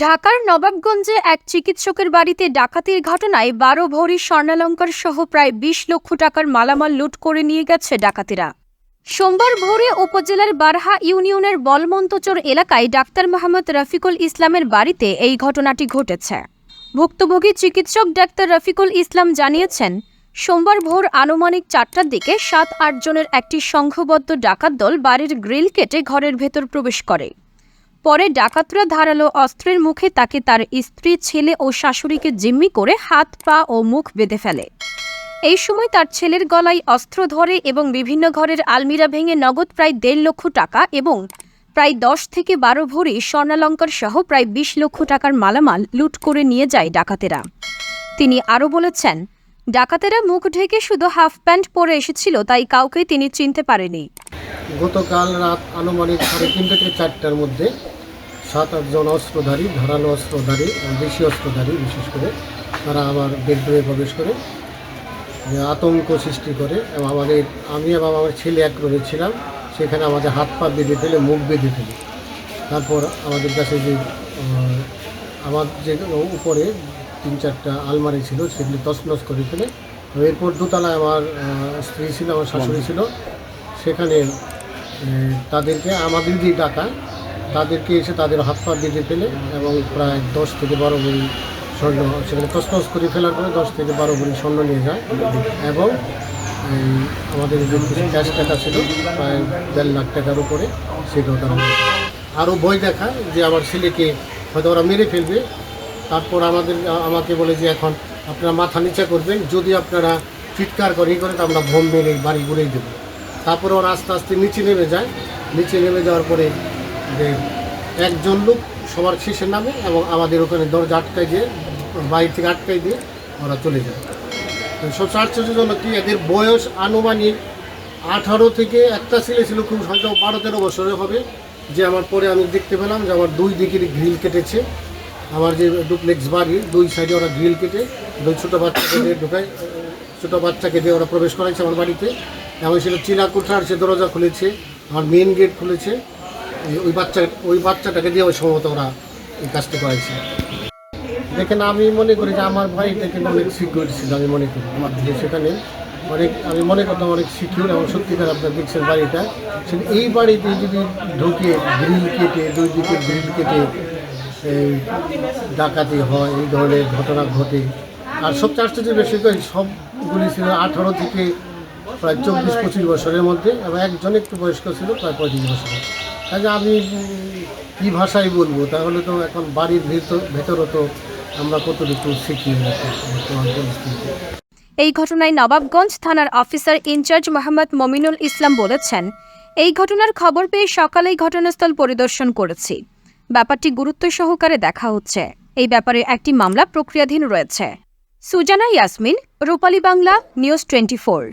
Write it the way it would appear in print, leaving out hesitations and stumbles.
ঢাকার নবাবগঞ্জে এক চিকিৎসকের বাড়িতে ডাকাতির ঘটনায় ১২ ভরি স্বর্ণালংকার সহ প্রায় ২০ লক্ষ টাকার মালামাল লুট করে নিয়ে গেছে ডাকাতেরা। সোমবার ভোরে উপজেলার বারহা ইউনিয়নের বলমন্তচর এলাকায় ডাক্তার মোহাম্মদ রফিকুল ইসলামের বাড়িতে এই ঘটনাটি ঘটেছে। ভুক্তভোগী চিকিৎসক ডাক্তার রফিকুল ইসলাম জানিয়েছেন, সোমবার ভোর আনুমানিক ৪টার দিকে ৭-৮ জনের একটি সংঘবদ্ধ ডাকাত দল বাড়ির গ্রিল কেটে ঘরের ভেতর প্রবেশ করে। পরে ডাকাতরা ধারালো অস্ত্রের মুখে তাকে তার স্ত্রী, ছেলে ও শাশুড়িকে জিম্মি করে হাত, পা ও মুখ বেঁধে ফেলে। এই সময় তার ছেলের গলায় অস্ত্র ধরে এবং বিভিন্ন ঘরের আলমিরা ভেঙে নগদ প্রায় ১.৫ লক্ষ টাকা এবং প্রায় ১০ থেকে ১২ ভরি স্বর্ণালংকার সহ প্রায় ২০ লক্ষ টাকার মালামাল লুট করে নিয়ে যায় ডাকাতেরা। তিনি আরও বলেছেন, ডাকাতেরা মুখ ঢেকে শুধু হাফ প্যান্ট পরে এসেছিল, তাই কাউকে তিনি চিনতে পারেনি। গতকাল রাত আনুমানিক 3:30 থেকে 4টার মধ্যে 7-8 জন অস্ত্রধারী, ধারালো অস্ত্রধারী, দেশি অস্ত্রধারী বিশেষ করে তারা আমার বেডরুমে প্রবেশ করে আতঙ্ক সৃষ্টি করে এবং আমি এবং আমার ছেলে এক রুমে ছিলাম, সেখানে আমাদের হাত পা বেঁধে ফেলে, মুখ বেঁধে ফেলে। তারপর আমাদের কাছে যে আমার যে উপরে 3-4টা আলমারি ছিল সেগুলি তছনছ করে ফেলে। এরপর দোতলায় আমার স্ত্রী ছিল, আমার শাশুড়ি ছিল, সেখানে তাদেরকে আমাদের যে ডাকা তাদেরকে এসে তাদের হাত পা বেঁধে ফেলে এবং প্রায় 10 থেকে 12 ভরি স্বর্ণ সেখানে তছনছ করে ফেলার পরে 10 থেকে 12 ভরি স্বর্ণ নিয়ে যায় এবং আমাদের যে কিছু ক্যাশ টাকা ছিল প্রায় 1.5 লাখ টাকার উপরে, সেটাও তারা আরও ভয় দেখা যে আমার ছেলেকে হয়তো ওরা মেরে ফেলবে। তারপর আমাকে বলে যে এখন আপনারা মাথা নিচে করবেন, যদি আপনারা চিৎকার করে তো আমরা বোম মেরে বাড়ি ঘুরেই দেবো। তারপরে ওরা আস্তে আস্তে নিচে নেমে যায়। নিচে নেমে যাওয়ার পরে যে একজন লোক সবার শেষে নামে এবং আমাদের ওখানে দরজা আটকাই দিয়ে, বাড়ি থেকে আটকাই দিয়ে ওরা চলে যায়। সবচেয়ে আশ্চর্যজনক কি, এদের বয়স আনুমানিক 18 থেকে, একটা ছেলে ছিল খুব হয়তো 12-13 বছরের হবে, যে আমার পরে আমি দেখতে পেলাম যে আমার 2 দিকের গ্রিল কেটেছে। আমার যে ডুপ্লেক্স বাড়ির 2 সাইডে ওরা গ্রিল কেটে 2 ছোটো বাচ্চাকে দিয়ে ঢোকায়, ছোটো বাচ্চাকে দিয়ে ওরা প্রবেশ করাইছে আমার বাড়িতে এবং সেটা চিলাকুঠার সে দরজা খুলেছে, আমার মেন গেট খুলেছে। ওই বাচ্চাটাকে দিয়ে সম্ভবত ওরা এই কাজটা করাইছে। দেখেন, আমি মনে করি যে আমার বাড়িটা কিন্তু অনেক সিকিউর ছিল। আমি মনে করি আমার সেখানে আমি মনে করতাম অনেক সিকিউর এবং সত্যিকার আপনার দেখছেন বাড়িটা। এই বাড়িতে যদি ঢুকে গ্রিল কেটে, 2 দিকে গ্রিল কেটে এই ডাকাতি হয়, এই ধরনের ঘটনা ঘটে। আর সবচেয়ে আশ্চর্য বিষয় তো সবগুলি ছিল 18 থেকে প্রায় 24-25 বছরের মধ্যে এবং একজন একটু বয়স্ক ছিল প্রায় 35 বছরের। কাজে আমি কী ভাষায় বলবো, তাহলে তো এখন বাড়ির ভেতরও তো আমরা কতটুকু শিখি বর্তমান পরিস্থিতি। এই ঘটনায় নবাবগঞ্জ থানার অফিসার ইনচার্জ মোহাম্মদ মমিনুল ইসলাম বলেছেন, এই ঘটনার খবর পেয়ে সকালেই ঘটনাস্থল পরিদর্শন করেছি। ব্যাপারটি গুরুত্ব সহকারে দেখা হচ্ছে। এই ব্যাপারে একটি মামলা প্রক্রিয়াধীন রয়েছে। সুজানা ইয়াসমিন, রূপালী বাংলা, নিউজ 24।